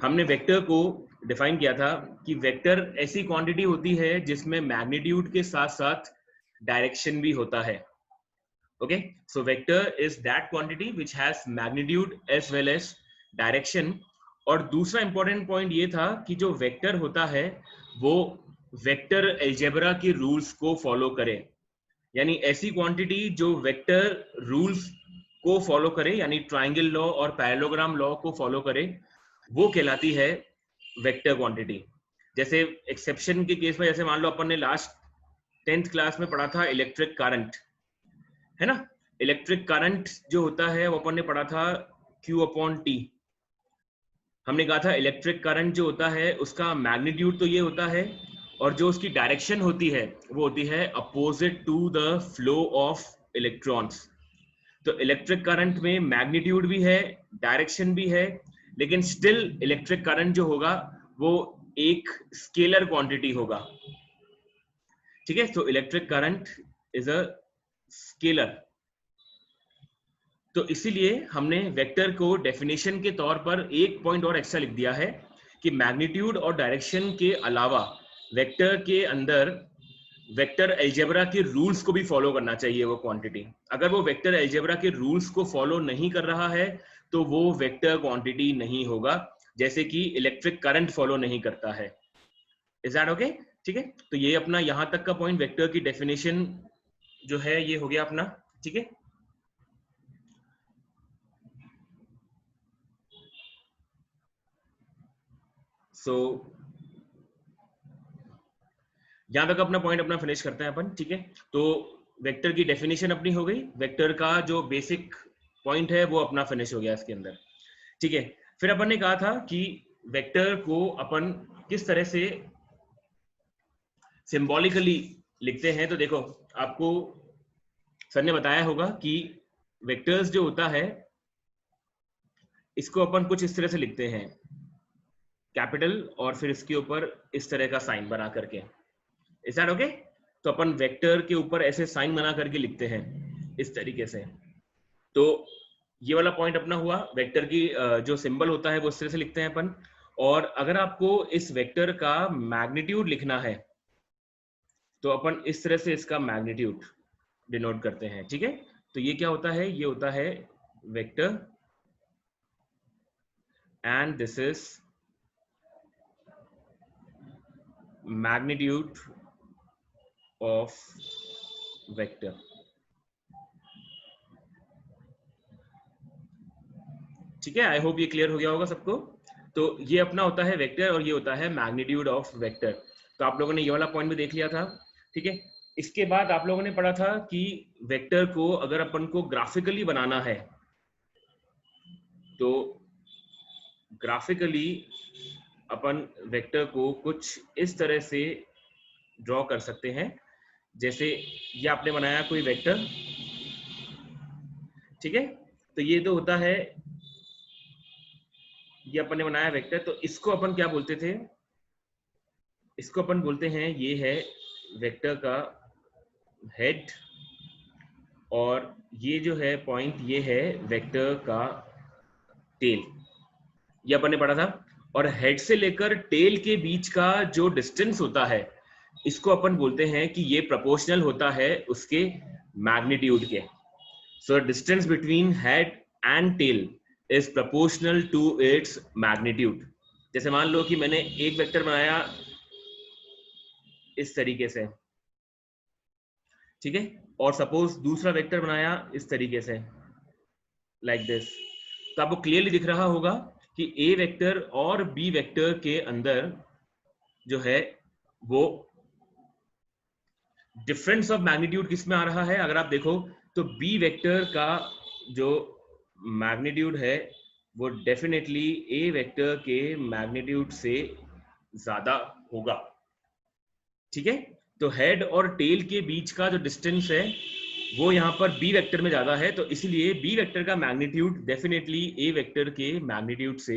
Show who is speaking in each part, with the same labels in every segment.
Speaker 1: हमने वेक्टर को डिफाइन किया था कि वेक्टर ऐसी क्वांटिटी होती है जिसमें मैग्नीट्यूड के साथ साथ डायरेक्शन भी होता है। Okay, so vector is that quantity which has magnitude as well as direction. और दूसरा इंपॉर्टेंट पॉइंट ये था कि जो वेक्टर होता है वो वेक्टर अलजेब्रा के रूल्स को फॉलो करे, यानी ऐसी क्वांटिटी जो वेक्टर रूल्स को फॉलो करे, यानी ट्रायंगल लॉ और पैरेललोग्राम लॉ को फॉलो करे, वो कहलाती है वेक्टर क्वांटिटी। जैसे एक्सेप्शन के केस में, जैसे मान लो अपन ने लास्ट 10th क्लास में पढ़ा था इलेक्ट्रिक करंट, है ना। इलेक्ट्रिक करंट जो होता है वो अपन ने पढ़ा था Q/T। हमने कहा था इलेक्ट्रिक करंट जो होता है उसका मैग्नीट्यूड तो ये होता है, और जो उसकी डायरेक्शन होती है वो होती है opposite to the flow of electrons. तो इलेक्ट्रिक करंट में मैग्नीट्यूड भी है, डायरेक्शन भी है, लेकिन स्टिल इलेक्ट्रिक करंट जो होगा वो एक स्केलर क्वांटिटी होगा। ठीक है, तो electric current is a scalar. तो इसीलिए हमने वेक्टर को डेफिनेशन के तौर पर एक पॉइंट और एक्स्ट्रा लिख दिया है कि मैग्नीट्यूड और डायरेक्शन के अलावा वेक्टर के अंदर वेक्टर अलजेब्रा के रूल्स को भी फॉलो करना चाहिए वो क्वांटिटी। अगर वो वेक्टर अलजेब्रा के रूल्स को फॉलो नहीं कर रहा है तो वो वेक्टर क्वांटिटी नहीं होगा, जैसे कि इलेक्ट्रिक करंट फॉलो नहीं करता है। Is that okay? ठीक है, तो ये अपना यहां तक का पॉइंट वेक्टर की डेफिनेशन जो है ये हो गया अपना। ठीक है, सो यहां तक अपना पॉइंट अपना फिनिश करते हैं अपन। ठीक है, तो वेक्टर की डेफिनेशन अपनी हो गई, वेक्टर का जो बेसिक पॉइंट है वो अपना फिनिश हो गया इसके अंदर। ठीक है, फिर अपन ने कहा था कि वेक्टर को अपन किस तरह से सिंबॉलिकली लिखते हैं। तो देखो, आपको सर ने बताया होगा कि वेक्टर्स जो होता है इसको अपन कुछ इस तरह से लिखते हैं, कैपिटल और फिर इसके ऊपर इस तरह का साइन बना करके। Is that okay? तो अपन वेक्टर के ऊपर ऐसे साइन बना करके लिखते हैं इस तरीके से। तो ये वाला पॉइंट अपना हुआ, वेक्टर की जो सिंबल होता है वो इस तरह से लिखते हैं अपन। और अगर आपको इस वेक्टर का मैग्नीट्यूड लिखना है तो अपन इस तरह से इसका मैग्नीट्यूड डिनोट करते हैं। ठीक है, तो ये क्या होता है, ये होता है vector and this is magnitude of vector. ठीक है, आई होप ये क्लियर हो गया होगा सबको। तो ये अपना होता है वेक्टर और ये होता है मैग्नीट्यूड ऑफ वेक्टर। तो आप लोगों ने ये वाला पॉइंट भी देख लिया था। ठीक है, इसके बाद आप लोगों ने पढ़ा था कि वेक्टर को अगर अपन को ग्राफिकली बनाना है तो ग्राफिकली अपन वेक्टर को कुछ इस तरह से ड्रॉ कर सकते हैं। जैसे ये आपने बनाया कोई वेक्टर, ठीक है, तो ये तो होता है, ये अपन ने बनाया वेक्टर, तो इसको अपन क्या बोलते थे, इसको अपन बोलते हैं, ये है वेक्टर का हेड, और ये जो है पॉइंट ये है वेक्टर का टेल। ये अपन ने पढ़ा था। और हेड से लेकर टेल के बीच का जो डिस्टेंस होता है इसको अपन बोलते हैं कि ये प्रोपोर्शनल होता है उसके मैग्नीट्यूड के। So distance between head and tail is proportional to its magnitude. जैसे मान लो कि मैंने एक वेक्टर बनाया इस तरीके से, ठीक है, और सपोज दूसरा वेक्टर बनाया इस तरीके से, लाइक दिस। तो आपको क्लियरली दिख रहा होगा कि ए वेक्टर और बी वेक्टर के अंदर जो है वो डिफरेंस ऑफ मैग्नीट्यूड किस में आ रहा है। अगर आप देखो तो बी वेक्टर का जो मैग्नीट्यूड है वो डेफिनेटली ए वेक्टर के मैग्नीट्यूड से ज्यादा होगा। ठीक है, तो हेड और टेल के बीच का जो डिस्टेंस है वो यहाँ पर बी वेक्टर में ज्यादा है, तो इसलिए बी वेक्टर का मैग्नीट्यूड डेफिनेटली ए वेक्टर के मैग्नीट्यूड से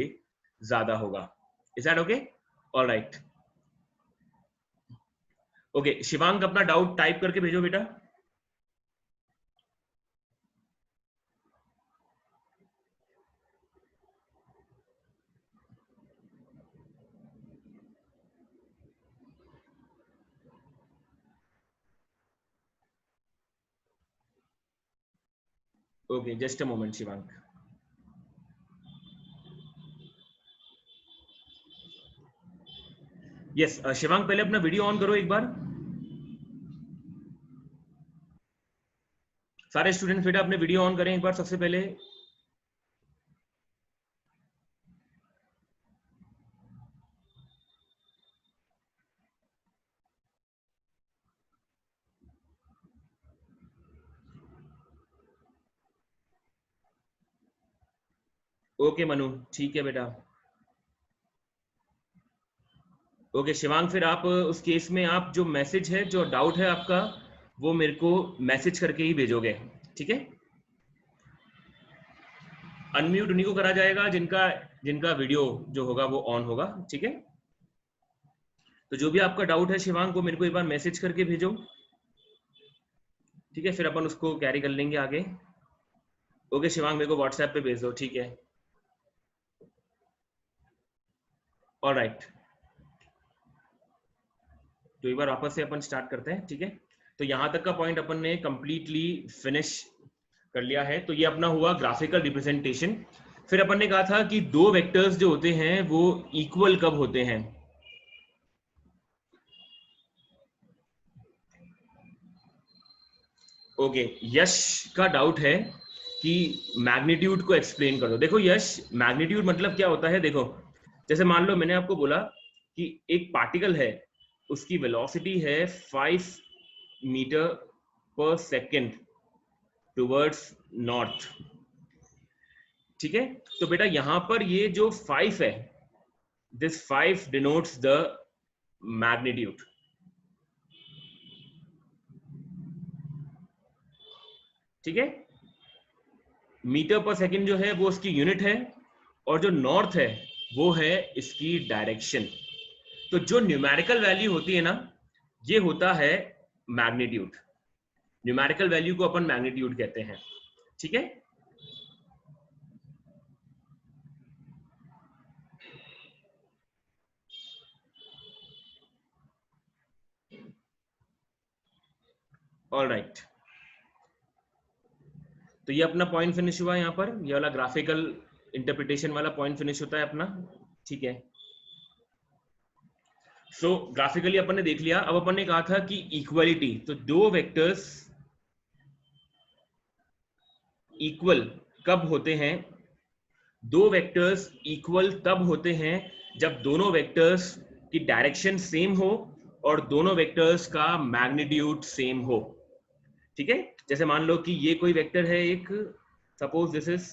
Speaker 1: ज्यादा होगा। Is that okay? Alright, okay. Shivang अपना डाउट टाइप करके भेजो बेटा। Okay, just a moment Shivank. Yes Shivank, पहले अपना वीडियो ऑन करो एक बार। सारे स्टूडेंट्स बेटा अपने वीडियो ऑन करें एक बार सबसे पहले। ओके मनु, ठीक है बेटा। ओके शिवांग, फिर आप उस केस में आप जो मैसेज है, जो डाउट है आपका, वो मेरे को मैसेज करके ही भेजोगे, ठीक है। अनम्यूट उन्हीं को करा जाएगा जिनका जिनका वीडियो जो होगा वो ऑन होगा, ठीक है। तो जो भी आपका डाउट है शिवांग, को मेरे को एक बार मैसेज करके भेजो, ठीक है, फिर अपन उसको कैरी कर लेंगे आगे। ओके शिवांग, मेरे को व्हाट्सएप पे भेज दो, ठीक है। ऑलराइट, तो एक बार वापस से अपन स्टार्ट करते हैं, ठीक है। तो यहां तक का पॉइंट अपन ने कंप्लीटली फिनिश कर लिया है। तो ये अपना हुआ ग्राफिकल रिप्रेजेंटेशन। फिर अपन ने कहा था कि दो वेक्टर्स जो होते हैं वो इक्वल कब होते हैं। ओके, यश का डाउट है कि मैग्नीट्यूड को एक्सप्लेन कर दो। देखो यश, मैग्नीट्यूड मतलब क्या होता है, देखो जैसे मान लो मैंने आपको बोला कि एक पार्टिकल है, उसकी वेलोसिटी है 5 मीटर पर सेकेंड टुवर्ड्स नॉर्थ, ठीक है। तो बेटा यहां पर ये जो 5 है, दिस 5 डिनोट्स द मैग्नीट्यूड, ठीक है। मीटर पर सेकेंड जो है वो उसकी यूनिट है, और जो नॉर्थ है वो है इसकी डायरेक्शन। तो जो न्यूमेरिकल वैल्यू होती है ना, ये होता है मैग्नीट्यूड। न्यूमेरिकल वैल्यू को अपन मैग्नीट्यूड कहते हैं, ठीक है। ऑलराइट, तो ये अपना पॉइंट फिनिश हुआ यहाँ पर, ये वाला ग्राफिकल इंटरप्रिटेशन वाला पॉइंट फिनिश होता है अपना, ठीक है। सो ग्राफिकली अपन ने देख लिया। अब अपन ने कहा था कि इक्वलिटी, तो दो वेक्टर्स इक्वल कब होते हैं। दो वेक्टर्स इक्वल तब होते हैं जब दोनों वेक्टर्स की डायरेक्शन सेम हो और दोनों वेक्टर्स का मैग्नीट्यूड सेम हो, ठीक है। जैसे मान लो कि ये कोई वेक्टर है एक, suppose this is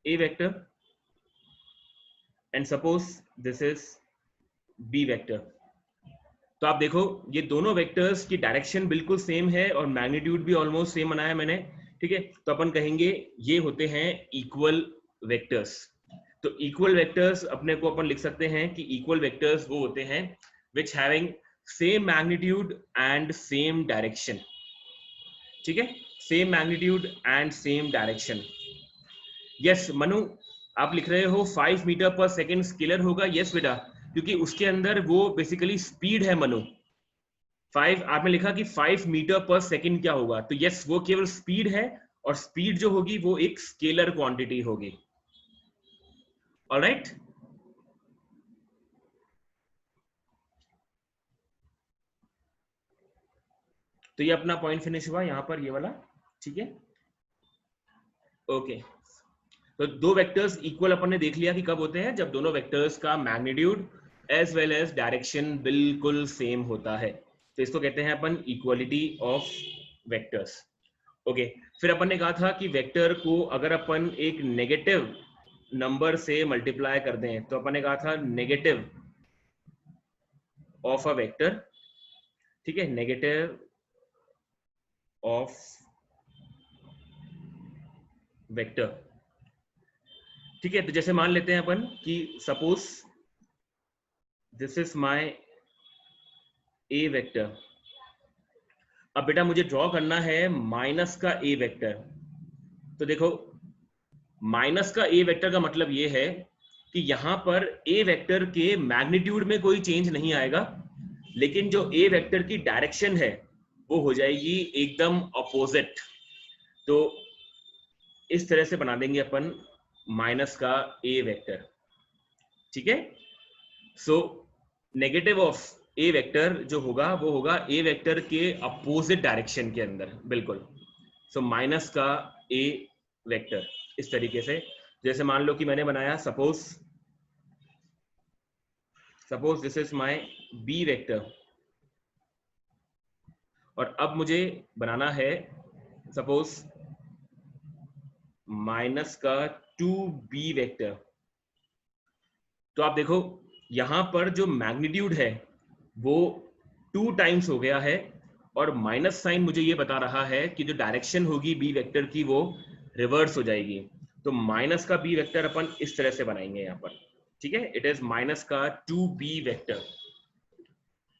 Speaker 1: A vector and suppose this is B vector. तो आप देखो ये दोनों वेक्टर्स की डायरेक्शन बिल्कुल सेम है और मैग्नीट्यूड भी ऑलमोस्ट सेम बनाया मैंने, ठीक है। तो अपन कहेंगे ये होते हैं इक्वल वेक्टर्स। तो इक्वल वेक्टर्स अपने को अपन लिख सकते हैं कि इक्वल वेक्टर्स वो होते हैं which having same magnitude and same direction, ठीक है। Same magnitude and same direction. Yes Manu, आप लिख रहे हो 5 मीटर पर सेकेंड स्केलर होगा। यस बेटा, क्योंकि उसके अंदर वो बेसिकली स्पीड है मनु। 5 आपने लिखा कि 5 मीटर पर सेकेंड क्या होगा, तो यस वो केवल स्पीड है, और स्पीड जो होगी वो एक स्केलर क्वांटिटी होगी। ऑलराइट, तो ये अपना पॉइंट फिनिश हुआ यहां पर, ये वाला, ठीक है। ओके, तो दो वेक्टर्स इक्वल अपन ने देख लिया कि कब होते हैं, जब दोनों वेक्टर्स का magnitude as well as direction बिल्कुल सेम होता है। तो इसको कहते हैं अपन इक्वलिटी ऑफ वेक्टर्स। ओके, फिर अपन ने कहा था कि वेक्टर को अगर अपन एक नेगेटिव नंबर से मल्टीप्लाई कर दें, तो अपन ने कहा था नेगेटिव ऑफ अ वेक्टर, ठीक है, नेगेटिव ऑफ वेक्टर, ठीक है। तो जैसे मान लेते हैं अपन कि suppose this is my A vector. अब बेटा मुझे ड्रॉ करना है माइनस का ए वेक्टर। तो देखो माइनस का ए वेक्टर का मतलब ये है कि यहां पर ए वेक्टर के मैग्नीट्यूड में कोई चेंज नहीं आएगा, लेकिन जो ए वेक्टर की डायरेक्शन है वो हो जाएगी एकदम अपोजिट। तो इस तरह से बना देंगे अपन माइनस का ए वेक्टर, ठीक है। So negative of A vector जो होगा वो होगा ए वेक्टर के अपोजिट डायरेक्शन के अंदर, बिल्कुल। सो माइनस का ए वेक्टर इस तरीके से, जैसे मान लो कि मैंने बनाया suppose this is my B vector, और अब मुझे बनाना है सपोज माइनस का 2b वेक्टर। तो आप देखो यहां पर जो मैग्नीट्यूड है वो 2 टाइम्स हो गया है, और माइनस साइन मुझे ये बता रहा है कि जो डायरेक्शन होगी बी वेक्टर की वो रिवर्स हो जाएगी। तो माइनस का बी वेक्टर अपन इस तरह से बनाएंगे यहाँ पर, ठीक है। इट इज माइनस का 2b vector,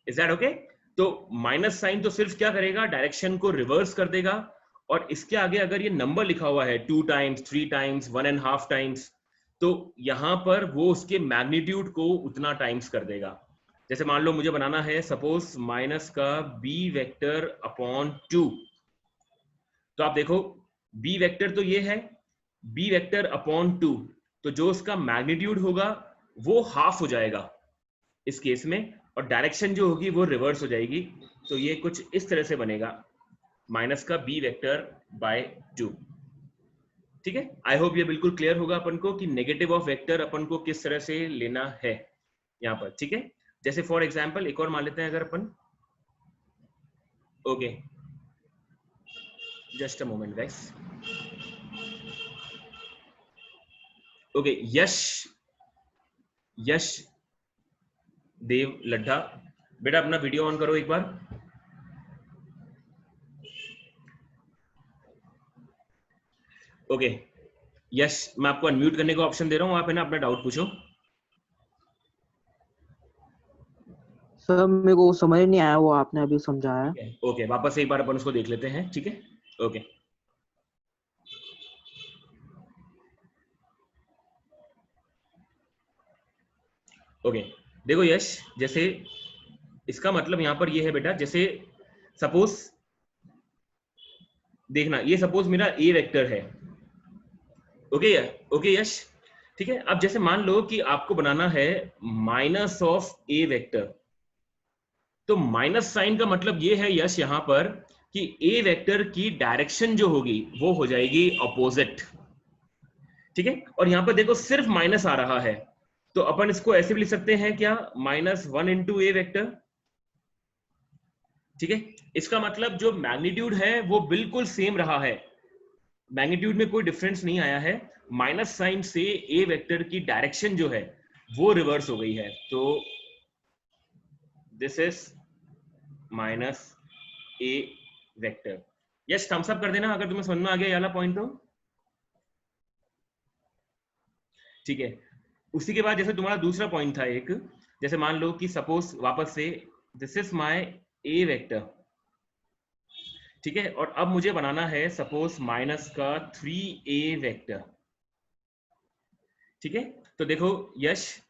Speaker 1: is that okay? तो माइनस साइन तो सिर्फ क्या करेगा, डायरेक्शन को रिवर्स कर देगा, और इसके आगे अगर ये नंबर लिखा हुआ है 2 टाइम्स, 3 टाइम्स, 1.5 टाइम्स, तो यहां पर वो उसके मैग्नीट्यूड को उतना टाइम्स कर देगा। जैसे मान लो मुझे बनाना है सपोज माइनस का b वेक्टर अपॉन 2, तो आप देखो b वेक्टर तो ये है, b वेक्टर अपॉन 2, तो जो उसका मैग्नीट्यूड होगा वो हाफ हो जाएगा इस केस में, और डायरेक्शन जो होगी वो रिवर्स हो जाएगी। तो ये कुछ इस तरह से बनेगा माइनस का b वेक्टर बाय 2, ठीक है। आई होप ये बिल्कुल क्लियर होगा अपन को कि नेगेटिव ऑफ वेक्टर अपन को किस तरह से लेना है यहाँ पर, ठीक है। जैसे फॉर एग्जांपल एक और मान लेते हैं अगर अपन, okay just a moment guys, okay Yash Dev Laddha, बेटा अपना वीडियो ऑन करो एक बार। ओके यश, मैं आपको अनम्यूट करने का ऑप्शन दे रहा हूँ, आप है ना अपना डाउट पूछो।
Speaker 2: सर मेरे को समझ नहीं आया वो आपने अभी समझाया।
Speaker 1: ओके वापस एक बार अपन उसको देख लेते हैं, ठीक है। ओके ओके देखो यश, जैसे इसका मतलब यहां पर ये है बेटा, जैसे सपोज देखना, ये सपोज मेरा ए वेक्टर है, ओके यश, ठीक है। अब जैसे मान लो कि आपको बनाना है माइनस ऑफ ए वेक्टर, तो माइनस साइन का मतलब ये है यश यहां पर कि ए वेक्टर की डायरेक्शन जो होगी वो हो जाएगी अपोजिट, ठीक है। और यहां पर देखो सिर्फ माइनस आ रहा है, तो अपन इसको ऐसे भी लिख सकते हैं क्या, -1 इंटू ए वेक्टर, ठीक है। इसका मतलब जो मैग्नीट्यूड है वो बिल्कुल सेम रहा है, मैग्नीट्यूड में कोई डिफरेंस नहीं आया है, माइनस साइन से ए वेक्टर की डायरेक्शन जो है वो रिवर्स हो गई है। तो this is minus A vector. Yes thumbs up कर देना अगर तुम्हें समझ में आ गया ये वाला पॉइंट तो, ठीक है। उसी के बाद जैसे तुम्हारा दूसरा पॉइंट था एक, जैसे मान लो कि सपोज वापस से this is my A vector, ठीक है, और अब मुझे बनाना है सपोज माइनस का 3a वेक्टर, ठीक है। तो देखो यश,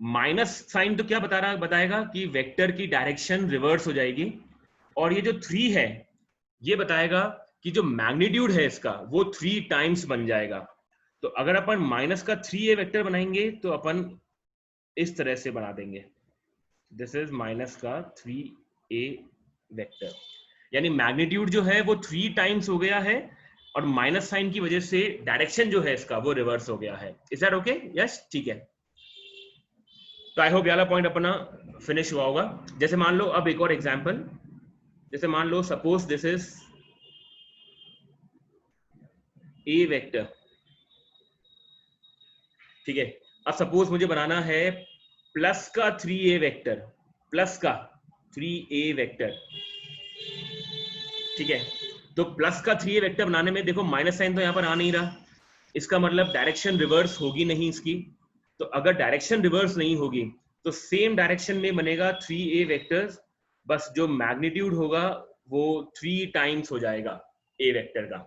Speaker 1: माइनस साइन तो क्या बताएगा कि वेक्टर की डायरेक्शन रिवर्स हो जाएगी, और ये जो 3 है ये बताएगा कि जो मैग्नीट्यूड है इसका वो 3 टाइम्स बन जाएगा। तो अगर अपन माइनस का 3a वेक्टर बनाएंगे तो अपन इस तरह से बना देंगे, दिस इज माइनस का 3a वेक्टर, यानी मैग्नीट्यूड जो है वो 3 टाइम्स हो गया है, और माइनस साइन की वजह से डायरेक्शन जो है इसका वो रिवर्स हो गया है। Is that okay? यस ठीक है। तो आई होप ये वाला पॉइंट अपना फिनिश हुआ होगा। जैसे मान लो अब एक और एग्जांपल, जैसे मान लो suppose this is A vector, ठीक है। अब सपोज मुझे बनाना है प्लस का 3a वेक्टर, प्लस का 3a वेक्टर, ठीक है। तो प्लस का 3a वेक्टर बनाने में देखो माइनस साइन तो यहां पर आ नहीं रहा, इसका मतलब डायरेक्शन रिवर्स होगी नहीं इसकी। तो अगर डायरेक्शन रिवर्स नहीं होगी तो सेम डायरेक्शन में बनेगा 3a वेक्टर्स, बस जो मैग्नीट्यूड होगा वो 3 टाइम्स हो जाएगा a वेक्टर का,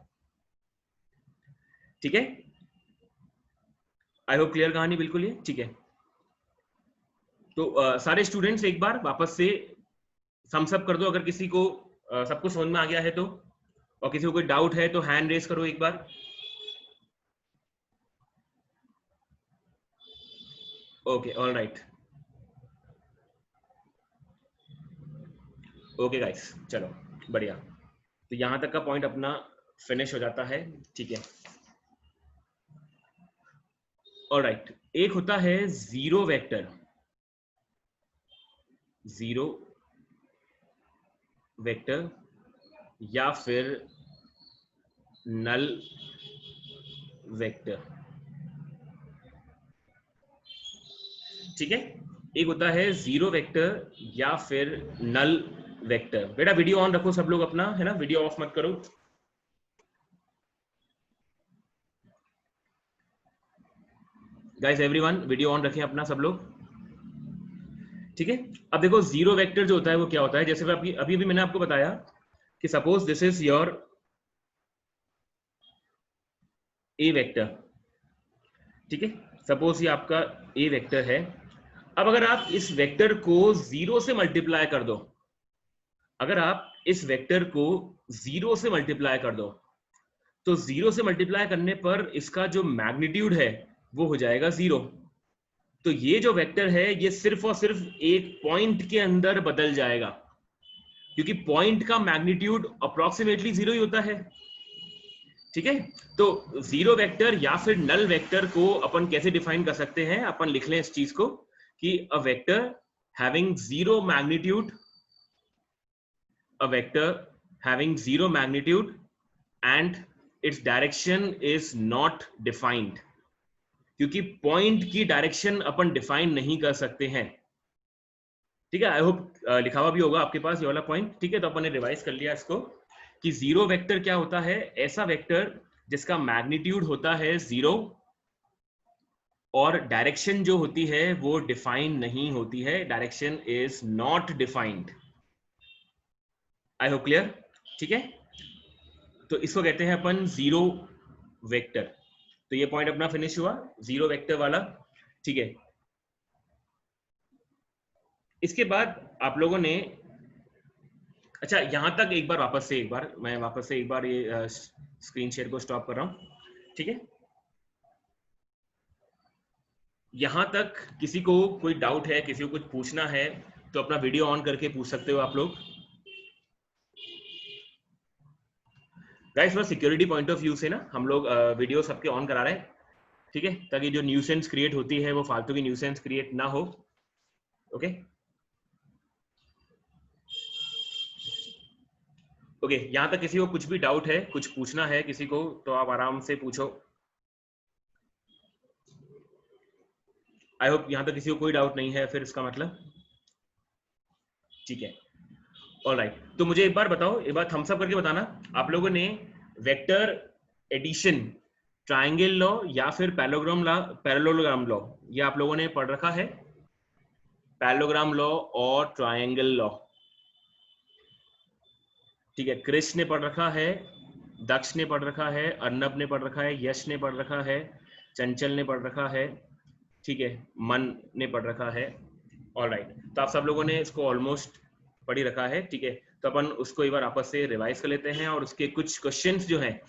Speaker 1: ठीक है। आई होप क्लियर कहानी बिल्कुल ये, ठीक है। तो सारे स्टूडेंट्स एक बार वापस से थम्स अप कर दो अगर किसी को सब कुछ समझ में आ गया है तो, और किसी को कोई डाउट है तो हैंड रेस करो एक बार। Okay, all right, okay guys, चलो बढ़िया। तो यहां तक का पॉइंट अपना फिनिश हो जाता है, ठीक है। ऑल राइट, एक होता है जीरो वेक्टर, जीरो वेक्टर या फिर नल वेक्टर, ठीक है। एक होता है जीरो वेक्टर या फिर नल वेक्टर। बेटा वीडियो ऑन रखो सब लोग अपना, है ना, वीडियो ऑफ मत करो। गाइस एवरीवन वीडियो ऑन रखें अपना सब लोग, ठीक है। अब देखो जीरो वेक्टर जो होता है वो क्या होता है, जैसे अभी अभी मैंने आपको बताया कि suppose this is your A vector, ठीक है। सपोज ये आपका ए वेक्टर है। अब अगर आप इस वेक्टर को जीरो से मल्टीप्लाई कर दो, अगर आप इस वेक्टर को जीरो से मल्टीप्लाई कर दो, तो जीरो से मल्टीप्लाई करने पर इसका जो मैग्नीट्यूड है वो हो जाएगा जीरो। तो ये जो वेक्टर है ये सिर्फ और सिर्फ एक पॉइंट के अंदर बदल जाएगा, क्योंकि पॉइंट का मैग्नीट्यूड अप्रोक्सीमेटली जीरो ही होता है, ठीक है। तो जीरो वेक्टर या फिर नल वेक्टर को अपन कैसे डिफाइन कर सकते हैं, अपन लिख लें इस चीज को कि a vector having zero magnitude, a vector having zero magnitude and its direction is not defined, क्योंकि पॉइंट की डायरेक्शन अपन डिफाइन नहीं कर सकते हैं, ठीक है। आई होप लिखा हुआ भी होगा आपके पास ये वाला पॉइंट, ठीक है। तो अपन ने रिवाइज कर लिया इसको कि जीरो वेक्टर क्या होता है, ऐसा वेक्टर जिसका मैग्नीट्यूड होता है जीरो और डायरेक्शन जो होती है वो डिफाइन नहीं होती है, direction is not defined. I hope clear, ठीक है। तो इसको कहते हैं अपन जीरो वेक्टर। तो ये पॉइंट अपना फिनिश हुआ जीरो वेक्टर वाला, ठीक है। इसके बाद आप लोगों ने, अच्छा यहां तक एक बार वापस से, मैं वापस से एक बार ये स्क्रीन शेयर को स्टॉप कर रहा हूं, ठीक है। यहां तक किसी को कोई डाउट है, किसी को कुछ पूछना है तो अपना वीडियो ऑन करके पूछ सकते हो आप लोग। Guys for security point of view से ना हम लोग वीडियो सबके ऑन करा रहे हैं, ठीक है, ताकि जो न्यूसेंस क्रिएट होती है वो फालतू की न्यूसेंस क्रिएट ना हो, ओके ओके। यहां तक किसी को कुछ भी डाउट है, कुछ पूछना है किसी को, तो आप आराम से पूछो। आई होप यहां तक किसी को कोई डाउट नहीं है, फिर इसका मतलब ठीक है। ऑलराइट, तो मुझे एक बार बताओ, एक बार थम्स अप करके बताना, आप लोगों ने वेक्टर एडिशन, ट्रायंगल लॉ या फिर पैरेललोग्राम लॉ, ये आप लोगों ने पढ़ रखा है? पैरेललोग्राम लॉ और ट्रायंगल लॉ, ठीक है। क्रिश ने पढ़ रखा है, दक्ष ने पढ़ रखा है, अर्नब ने पढ़ रखा है, यश ने पढ़ रखा है, चंचल ने पढ़ रखा है, ठीक है, मन ने पढ़ रखा है। ऑलराइट, तो आप सब लोगों ने इसको ऑलमोस्ट पढ़ ही रखा है, ठीक है। तो अपन उसको एक बार आपस से रिवाइज कर लेते हैं और उसके कुछ क्वेश्चंस जो हैं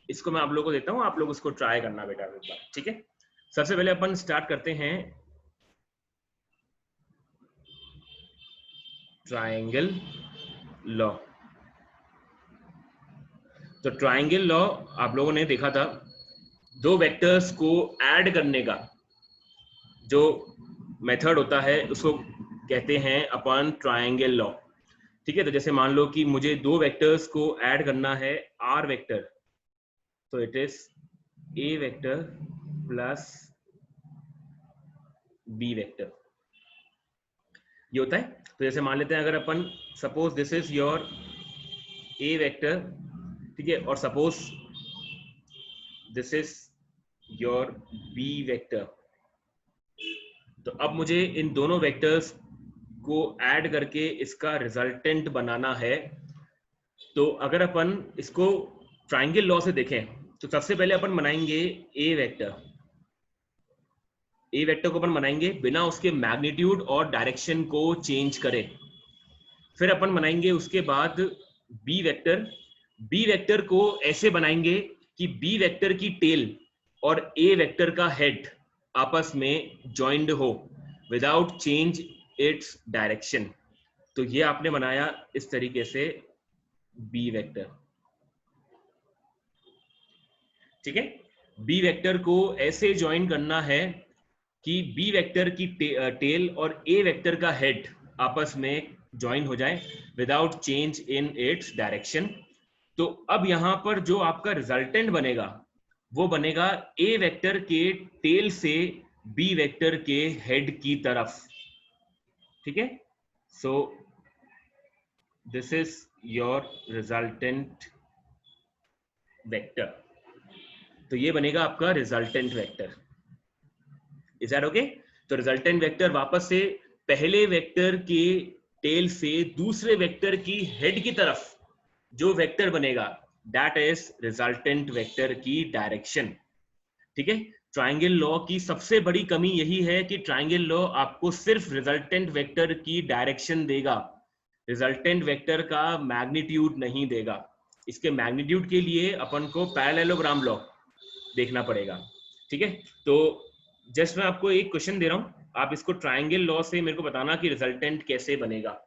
Speaker 1: इसको मैं आप लोगों को देता हूं, आप लोग उसको ट्राई करना बेटा एक बार, ठीक है। सबसे पहले अपन स्टार्ट करते हैं ट्रायंगल लॉ। तो ट्रायंगल लॉ आप लोगों ने देखा था, दो वेक्टर्स को ऐड करने का जो मेथड होता है उसको कहते हैं अपन ट्रायंगल लॉ, ठीक है। तो जैसे मान लो कि मुझे दो वेक्टर्स को ऐड करना है, आर वेक्टर, तो it is A vector plus B vector, ये होता है। तो जैसे मान लेते हैं अगर अपन suppose this is your A vector, ठीक है, और suppose this is your B vector, तो अब मुझे इन दोनों वेक्टर्स को ऐड करके इसका रिजल्टेंट बनाना है। तो अगर अपन इसको ट्रायंगल लॉ से देखें तो सबसे पहले अपन बनाएंगे ए वेक्टर, ए वेक्टर को अपन बनाएंगे बिना उसके मैग्नीट्यूड और डायरेक्शन को चेंज करे। फिर अपन बनाएंगे उसके बाद बी वेक्टर, बी वेक्टर को ऐसे बनाएंगे कि बी वेक्टर की टेल और ए वेक्टर का हेड आपस में ज्वाइंड हो विदाउट चेंज इट्स डायरेक्शन। तो ये आपने बनाया इस तरीके से बी वेक्टर, ठीक है। बी वेक्टर को ऐसे ज्वाइन करना है कि बी वेक्टर की टेल और ए वेक्टर का हेड आपस में ज्वाइन हो जाए without change in its direction. तो अब यहां पर जो आपका रिजल्टेंट बनेगा वो बनेगा ए वेक्टर के टेल से बी वेक्टर के हेड की तरफ, ठीक है। So this is your resultant vector. तो ये बनेगा आपका resultant vector. Is that okay? तो रिजल्टेंट वेक्टर वापस से पहले वेक्टर के टेल से दूसरे वेक्टर की हेड की तरफ जो वेक्टर बनेगा दैट इज रिजल्टेंट वेक्टर की डायरेक्शन, ठीक है। ट्रायंगल लॉ की सबसे बड़ी कमी यही है कि ट्रायंगल लॉ आपको सिर्फ रिजल्टेंट वेक्टर की डायरेक्शन देगा, रिजल्टेंट वेक्टर का मैग्नीट्यूड नहीं देगा। इसके मैग्नीट्यूड के लिए अपन को पैरेललोग्राम लॉ देखना पड़ेगा, ठीक है। तो जस्ट मैं आपको एक क्वेश्चन दे रहा हूं, आप इसको ट्रायंगल लॉ से मेरे को बताना कि रिजल्टेंट कैसे बनेगा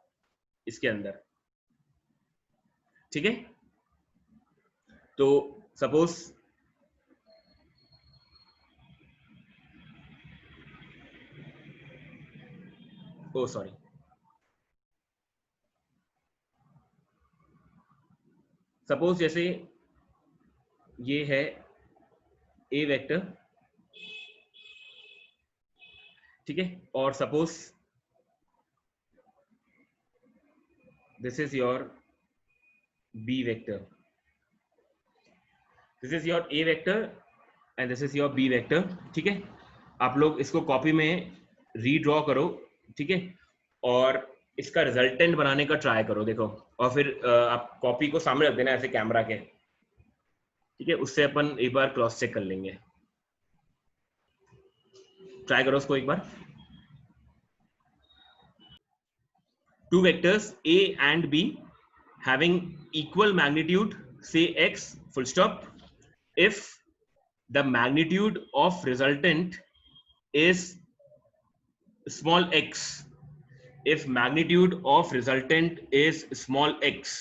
Speaker 1: इसके अंदर, ठीक है। तो सपोज ओ सॉरी, सपोज जैसे ये है ए वेक्टर, ठीक है, और suppose this is your B vector, this is your A vector and this is your B vector, ठीक है। आप लोग इसको कॉपी में रीड्रॉ करो, ठीक है, और इसका रिजल्टेंट बनाने का ट्राई करो, देखो। और फिर आप कॉपी को सामने रख देना ऐसे कैमरा के, ठीक है, उससे अपन एक बार क्रॉस चेक कर लेंगे। ट्राई करो उसको एक बार। Two vectors A and B having equal magnitude, say x full stop, if the magnitude of resultant is small x, if magnitude of resultant is small x,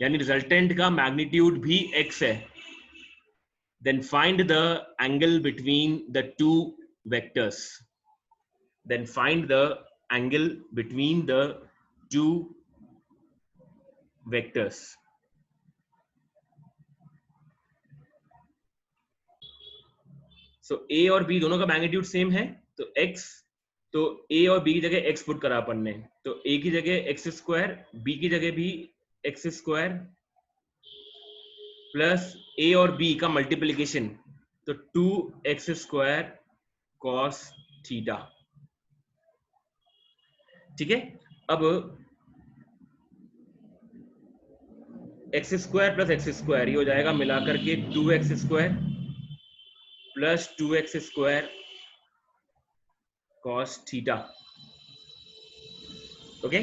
Speaker 1: यानी रिजल्टेंट का magnitude भी x है, then find the angle between the two vectors, then find the angle between the two vectors। सो ए और B दोनों का magnitude same है, तो x, तो a और b की जगह x पुट करा अपन ने, तो a की जगह एक्स स्क्वायर, b की जगह भी एक्स स्क्वायर, प्लस a और b का मल्टीप्लीकेशन, तो 2x स्क्वायर कॉस थीटा, ठीक है। अब x square plus x square ये हो जाएगा मिलाकर के 2x square plus 2x square cos theta, okay.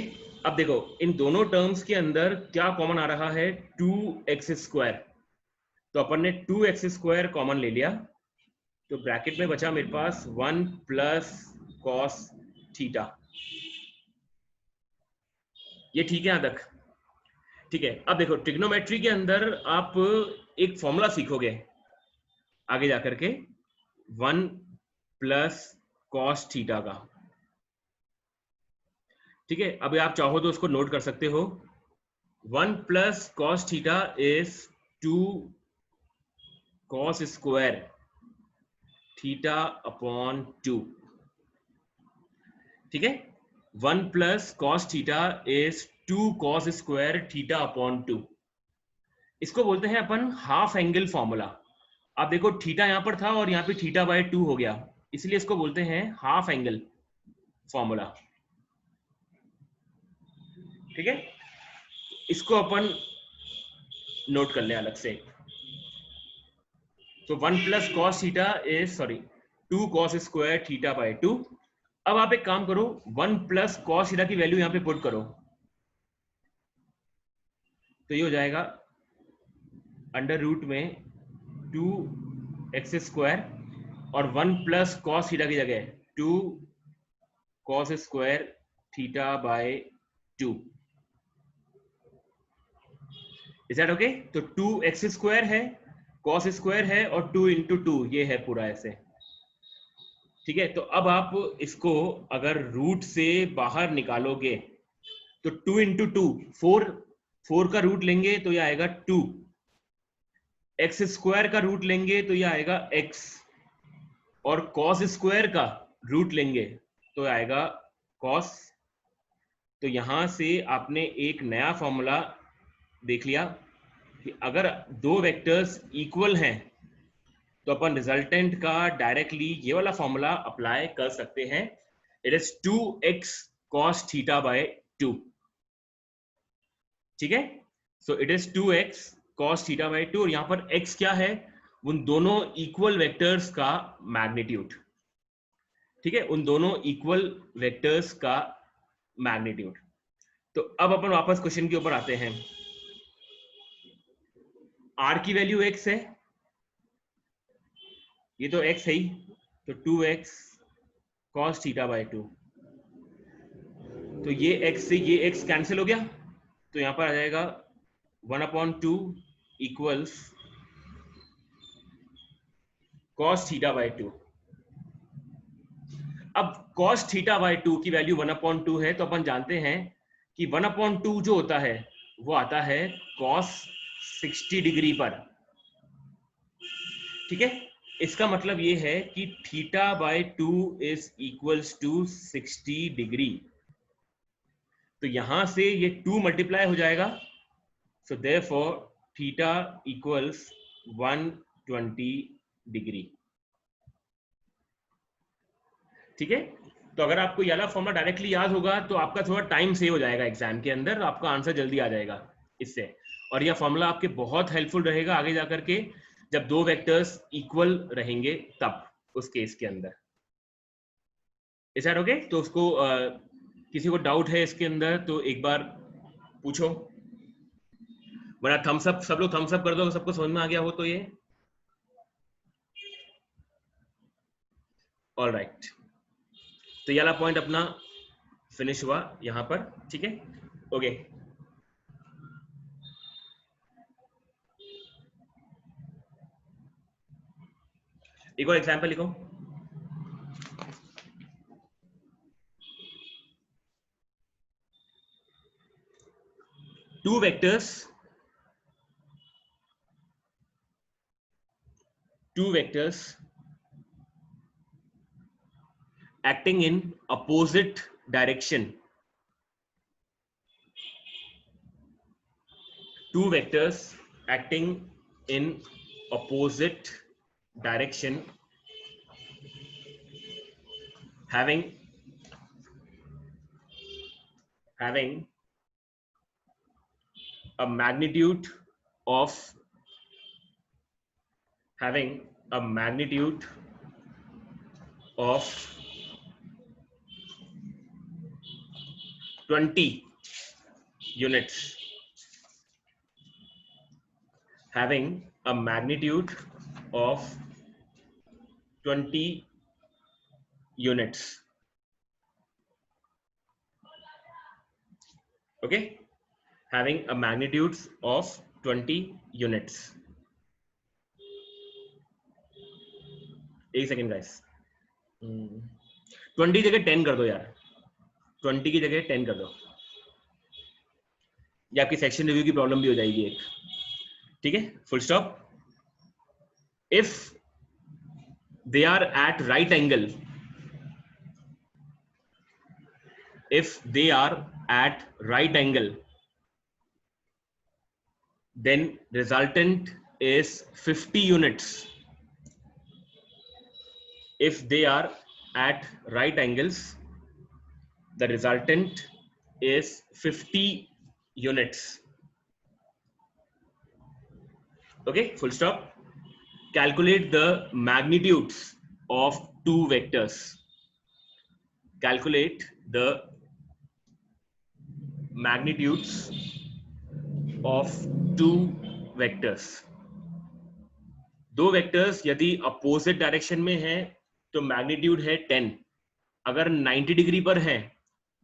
Speaker 1: अब देखो इन दोनों टर्म्स के अंदर क्या कॉमन आ रहा है, 2x स्क्वायर, तो अपन ने 2x स्क्वायर कॉमन ले लिया, तो ब्रैकेट में बचा मेरे पास 1 प्लस कॉस थीटा, ये ठीक है यहां तक, ठीक है। अब देखो ट्रिग्नोमेट्री के अंदर आप एक फॉर्मूला सीखोगे आगे जाकर के, 1 प्लस कॉस थीटा का, ठीक है। अभी आप चाहो तो उसको नोट कर सकते हो, 1 plus cos theta is 2 cos square theta upon 2, ठीक है। 1 plus cos theta is 2 cos square theta upon 2, इसको बोलते हैं अपन हाफ एंगल फॉर्मूला। आप देखो थीटा यहां पर था और यहाँ पे थीटा बाय 2 हो गया, इसलिए इसको बोलते हैं हाफ एंगल फॉर्मूला, ठीक है। इसको अपन नोट कर ले अलग से, तो 1 plus cos theta is 2 cos square theta by 2। अब आप एक काम करो, 1 प्लस कॉस थीटा की वैल्यू यहां पे पुट करो, तो ये हो जाएगा अंडर रूट में 2x स्क्वायर और 1 प्लस कॉस थीटा की जगह 2 cos square theta by 2। Is that okay? तो 2x स्क्वायर है, कॉस स्क्वायर है और 2 इंटू 2 ये है पूरा ऐसे। ठीक है, तो अब आप इसको अगर रूट से बाहर निकालोगे तो 2 इंटू 2 4 का रूट लेंगे तो ये आएगा 2, एक्स स्क्वायर का रूट लेंगे तो ये आएगा x, और कॉस स्क्वायर का रूट लेंगे तो आएगा कॉस। तो यहां से आपने एक नया फॉर्मूला देख लिया कि अगर दो वेक्टर्स इक्वल हैं तो अपन रिजल्टेंट का डायरेक्टली ये वाला फॉर्मूला अप्लाई कर सकते हैं। It is 2x cos theta by 2। ठीक है, so it is 2x cos theta by 2 और यहां पर x क्या है? उन दोनों इक्वल वेक्टर्स का मैग्नीट्यूड। ठीक है, उन दोनों इक्वल वेक्टर्स का मैग्नीट्यूड। तो अब अपन वापस क्वेश्चन के ऊपर आते हैं। r की वैल्यू x है, ये तो x है ही, तो 2x cos थीटा बाय 2। तो ये x से ये x कैंसिल हो गया, तो यहां पर आ जाएगा 1/2 इक्वल्स cos थीटा बाय 2। अब cos थीटा बाय 2 की वैल्यू 1/2 है, तो अपन जानते हैं कि 1/2 जो होता है वो आता है cos 60 डिग्री पर। ठीक है, इसका मतलब ये है कि theta by 2 is equals to 60 degree. तो यहां से ये 2 मल्टीप्लाई हो जाएगा, so therefore theta equals 120 degree. ठीक है, तो अगर आपको ये वाला फॉर्मूला डायरेक्टली याद होगा तो आपका थोड़ा टाइम सेव हो जाएगा एग्जाम के अंदर, आपका आंसर जल्दी आ जाएगा इससे। और यह फॉर्मूला आपके बहुत हेल्पफुल रहेगा आगे जाकर के, जब दो वेक्टर्स इक्वल रहेंगे तब उस केस के अंदर। Is that okay? तो उसको किसी को डाउट है इसके अंदर तो एक बार पूछो, वरना थम्स अप, सब लोग थम्स अप कर दो, सबको समझ में आ गया हो तो ये। ऑल राइट, तो ये वाला पॉइंट अपना फिनिश हुआ यहां पर। ठीक है, ओके। एक और एग्जांपल लिखो। Two vectors acting in opposite direction. Two vectors acting in opposite direction having a magnitude of 20 units, having a magnitude of 20 units. Okay, having a magnitude of 20 units. एक second guys, 20 जगह 10 कर दो यार, 20 की जगह 10 कर दो, ये आपकी सेक्शन रिव्यू की प्रॉब्लम भी हो जाएगी एक। ठीक है, full stop. If they are at right angle, if they are at right angle, then resultant is 50 units. If they are at right angles, the resultant is 50 units. Okay, full stop. Calculate the magnitudes of two vectors. Calculate the magnitudes of two vectors. दो vectors यदि opposite direction में है तो magnitude है 10, अगर 90 degree पर है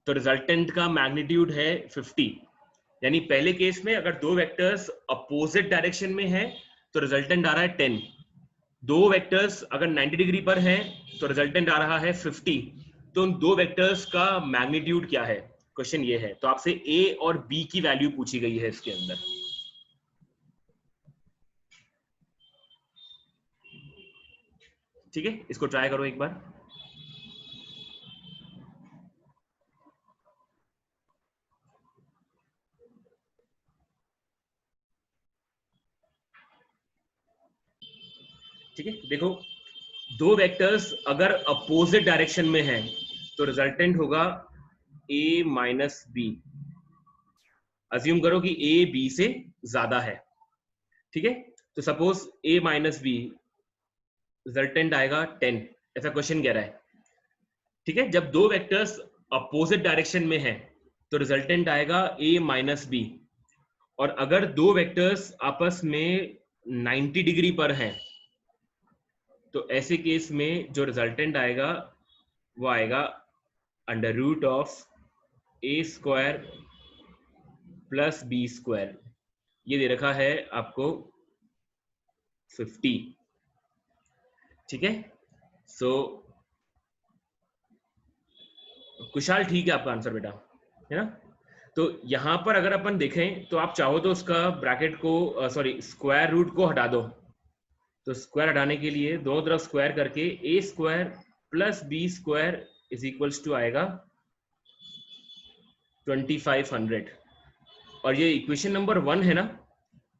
Speaker 1: तो रिजल्टेंट का मैग्नीट्यूड है 50। यानी पहले केस में अगर दो वेक्टर्स अपोजिट डायरेक्शन में है तो रिजल्टेंट आ रहा है 10, दो वेक्टर्स अगर 90 डिग्री पर हैं तो रिजल्टेंट आ रहा है 50। तो उन दो वेक्टर्स का मैग्नीट्यूड क्या है, क्वेश्चन ये है। तो आपसे ए और बी की वैल्यू पूछी गई है इसके अंदर। ठीक है, इसको ट्राई करो एक बार। ठीक है, देखो दो वेक्टर्स अगर अपोजिट डायरेक्शन में हैं तो रिजल्टेंट होगा a माइनस बी। अज्यूम करो कि a b से ज्यादा है। ठीक है, तो suppose a minus B, resultant आएगा 10, ऐसा क्वेश्चन कह रहा है। ठीक है, जब दो वेक्टर्स अपोजिट डायरेक्शन में हैं तो रिजल्टेंट आएगा a माइनस बी। और अगर दो वेक्टर्स आपस में 90 डिग्री पर हैं तो ऐसे केस में जो रिजल्टेंट आएगा वो आएगा under root of A square plus B square. ये दे रखा है आपको 50। ठीक है, सो कुशाल ठीक है आपका आंसर बेटा, है ना। तो यहां पर अगर अपन देखें तो आप चाहो तो उसका ब्रैकेट को सॉरी स्क्वायर रूट को हटा दो। तो स्क्वायर हटाने के लिए दोनों तरफ स्क्वायर करके A square plus B square is equals to आएगा 2500। और ये इक्वेशन नंबर 1 है ना,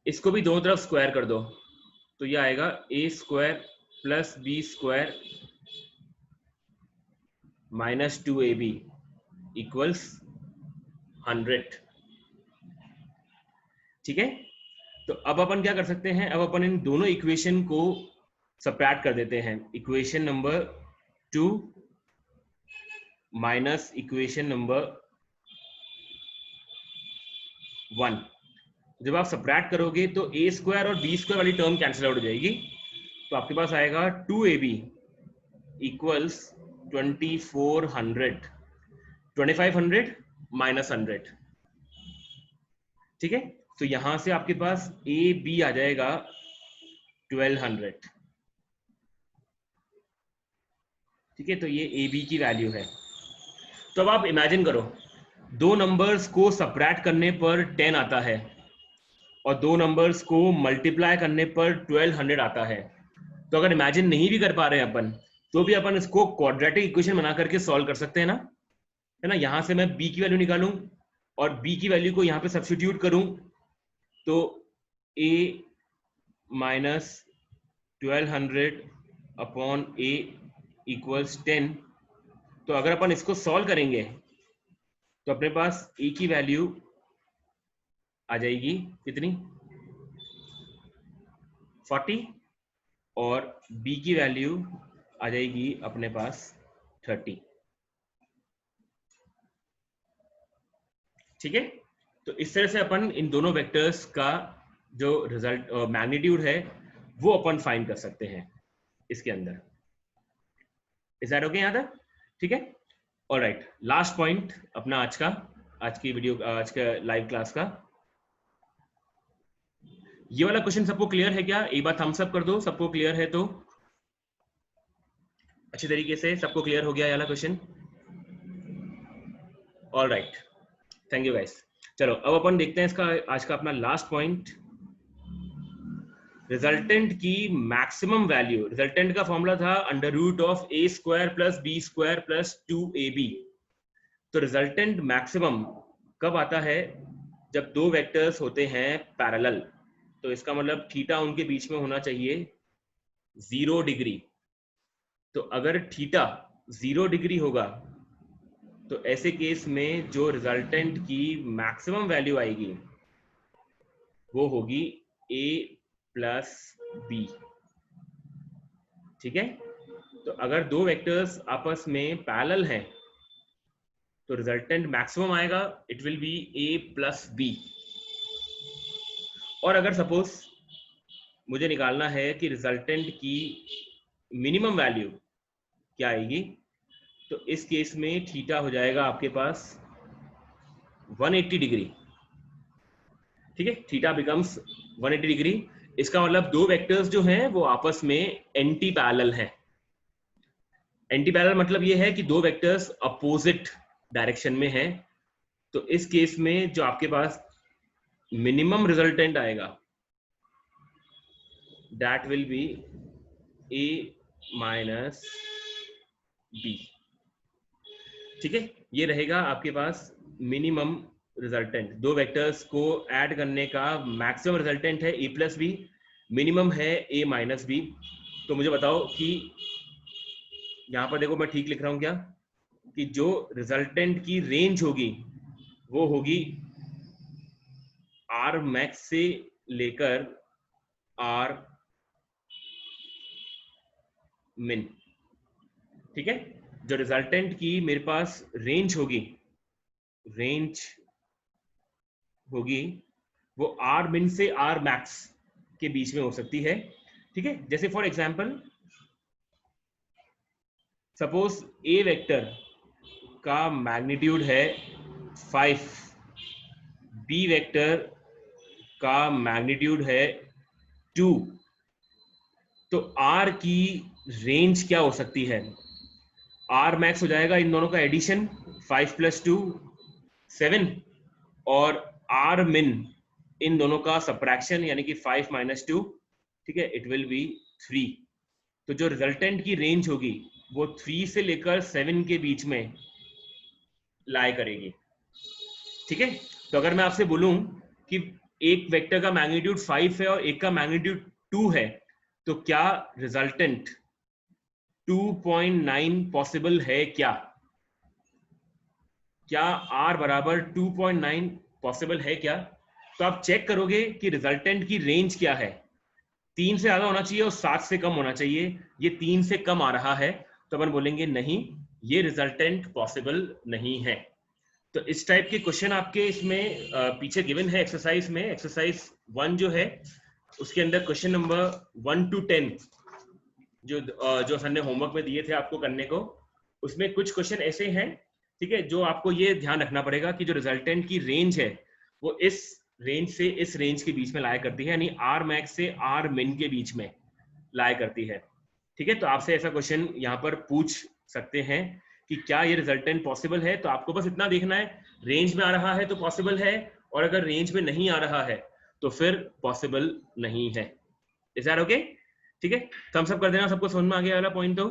Speaker 1: इसको भी दोनों तरफ स्क्वायर कर दो तो ये आएगा A square plus B square minus 2ab equals 100। ठीक है, तो अब अपन क्या कर सकते हैं, अब अपन इन दोनों इक्वेशन को सबट्रैक्ट कर देते हैं। Equation number 2 minus equation number 1। जब आप सबट्रैक्ट करोगे तो ए स्क्वायर और बी स्क्वायर वाली टर्म कैंसिल आउट हो जाएगी, तो आपके पास आएगा 2ab इक्वल्स 2400, 2500 माइनस 100। ठीक है, तो यहां से आपके पास ए बी आ जाएगा 1200। ठीक है, तो ये ए बी की वैल्यू है। तो अब आप इमेजिन करो दो नंबर्स को सबट्रैक्ट करने पर 10 आता है और दो नंबर्स को मल्टीप्लाई करने पर 1200 आता है। तो अगर इमेजिन नहीं भी कर पा रहे हैं अपन तो भी अपन इसको क्वाड्रेटिक इक्वेशन बना करके सॉल्व कर सकते हैं ना, है ना। यहां से मैं b की वैल्यू निकालूं और b की वैल्यू को यहां पे सब्स्टिट्यूट करूं तो a minus 1200 upon a equals 10। तो अगर अपन इसको सॉल्व करेंगे तो अपने पास a की वैल्यू आ जाएगी कितनी, 40, और b की वैल्यू आ जाएगी अपने पास 30। ठीक है, तो इस तरह से अपन इन दोनों वेक्टर्स का जो रिजल्ट मैग्नीट्यूड है वो अपन फाइंड कर सकते हैं इसके अंदर। इज दैट ओके यहां तक? ठीक है, ऑलराइट। लास्ट पॉइंट अपना आज की वीडियो, आज का लाइव क्लास का, ये वाला क्वेश्चन सबको क्लियर है क्या? एक बार थम्स अप कर दो सबको क्लियर है तो। अच्छी तरीके से सबको क्लियर हो गया ये वाला question? Alright, thank you guys. चलो अब अपन देखते हैं इसका आज का अपना लास्ट पॉइंट, रिजल्टेंट की मैक्सिमम वैल्यू। रिजल्टेंट का फॉर्मूला था under root of A square plus B square plus 2ab। तो रिजल्टेंट मैक्सिमम कब आता है? जब दो वेक्टर्स होते हैं पैरेलल। तो इसका मतलब थीटा उनके बीच में होना चाहिए 0 डिग्री। तो अगर थीटा 0 डिग्री होगा तो ऐसे केस में जो रिजल्टेंट की मैक्सिमम वैल्यू आएगी वो होगी a प्लस बी। ठीक है, तो अगर दो वेक्टर्स आपस में पैरेलल हैं तो रिजल्टेंट मैक्सिमम आएगा, it will be a plus B. और अगर सपोज मुझे निकालना है कि रिजल्टेंट की मिनिमम वैल्यू क्या आएगी, तो इस केस में थीटा हो जाएगा आपके पास 180 डिग्री। ठीक है, थीटा बिकम्स 180 डिग्री। इसका मतलब दो वेक्टर्स जो हैं वो आपस में एंटी पैरेलल हैं। एंटी पैरेलल मतलब ये है कि दो वेक्टर्स अपोजिट डायरेक्शन में हैं। तो इस केस में जो आपके पास मिनिमम रिजल्टेंट आएगा that will be a minus b। ठीक है, ये रहेगा आपके पास मिनिमम रिजल्टेंट। दो वेक्टर्स को ऐड करने का मैक्सिमम रिजल्टेंट है a प्लस बी, मिनिमम है a माइनस बी। तो मुझे बताओ कि यहां पर देखो मैं ठीक लिख रहा हूं क्या, कि जो रिजल्टेंट की रेंज होगी वो होगी r मैक्स से लेकर r मिन। ठीक है, जो रिजल्टेंट की मेरे पास रेंज होगी वो r मिन से r मैक्स के बीच में हो सकती है। ठीक है, जैसे for example suppose a vector का मैग्नीट्यूड है 5, b वेक्टर का मैग्नीट्यूड है 2, तो r की रेंज क्या हो सकती है? r मैक्स हो जाएगा इन दोनों का एडिशन 5 + 2 7, और r मिन इन दोनों का सबट्रैक्शन यानी कि 5 - 2। ठीक है, इट विल बी 3। तो जो रिजल्टेंट की रेंज होगी वो 3 से लेकर 7 के बीच में लाई करेगी। ठीक है, तो अगर मैं आपसे बोलूं कि एक वेक्टर का मैग्नीट्यूड 5 है और एक का मैग्नीट्यूड 2 है, तो क्या रिजल्टेंट 2.9 पॉसिबल है? क्या r बराबर 2.9 पॉसिबल है क्या? तो आप चेक करोगे कि रिजल्टेंट की रेंज क्या है। 3 से ज्यादा होना चाहिए और 7 से कम होना चाहिए। ये 3 से कम आ रहा है, तो अपन बोलेंगे नहीं, ये रिजल्टेंट पॉसिबल नहीं है। तो इस टाइप के क्वेश्चन आपके इसमें पीछे गिवन है एक्सरसाइज में। एक्सरसाइज 1 जो है उसके अंदर क्वेश्चन नंबर 1 to 10 जो सर ने होमवर्क में दिए थे आपको करने को, उसमें कुछ क्वेश्चन ऐसे हैं, ठीक है, जो आपको ये ध्यान रखना पड़ेगा कि जो रिजल्टेंट की रेंज है वो इस रेंज से इस रेंज के बीच में लाया करती है, यानी r मैक्स से r मिन के बीच में लाया करती है। ठीक है, तो आपसे ऐसा क्वेश्चन यहाँ पर पूछ सकते हैं कि क्या ये रिजल्टेंट पॉसिबल है। तो आपको बस इतना देखना है, रेंज में आ रहा है तो पॉसिबल है, और अगर रेंज में नहीं आ रहा है तो फिर पॉसिबल नहीं है। Is that okay? ठीक है, थम्स अप कर देना सबको समझ में आ गया वाला पॉइंट। तो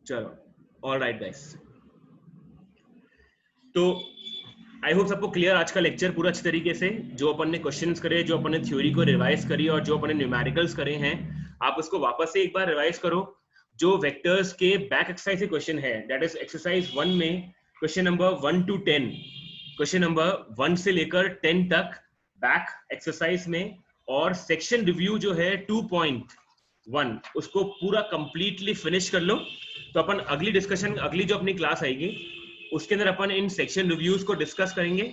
Speaker 1: चलो, ऑल राइट गाइस, तो आई होप सबको क्लियर आज का लेक्चर पूरा अच्छी तरीके से। जो अपन ने क्वेश्चंस करे, जो अपन ने थ्योरी को रिवाइज करी और जो अपन ने न्यूमेरिकल्स करे हैं, आप उसको वापस से एक बार रिवाइज करो। जो वेक्टर्स के बैक एक्सरसाइज के क्वेश्चन है, दैट इज एक्सरसाइज 1 में question number 1 to 10, question number 1 से लेकर 10 तक बैक एक्सरसाइज में, और सेक्शन रिव्यू जो है 2.1 उसको पूरा कंप्लीटली फिनिश कर लो। तो अपन अगली डिस्कशन, अगली जो अपनी क्लास आएगी उसके अंदर अपन इन सेक्शन रिव्यूज को डिस्कस करेंगे।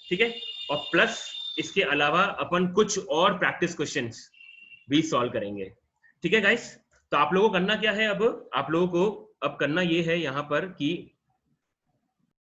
Speaker 1: ठीक है, और प्लस इसके अलावा अपन कुछ और प्रैक्टिस क्वेश्चंस भी सॉल्व करेंगे। ठीक है गाइस, तो आप लोगों को करना क्या है, अब आप लोगों को अब करना ये है यहाँ पर कि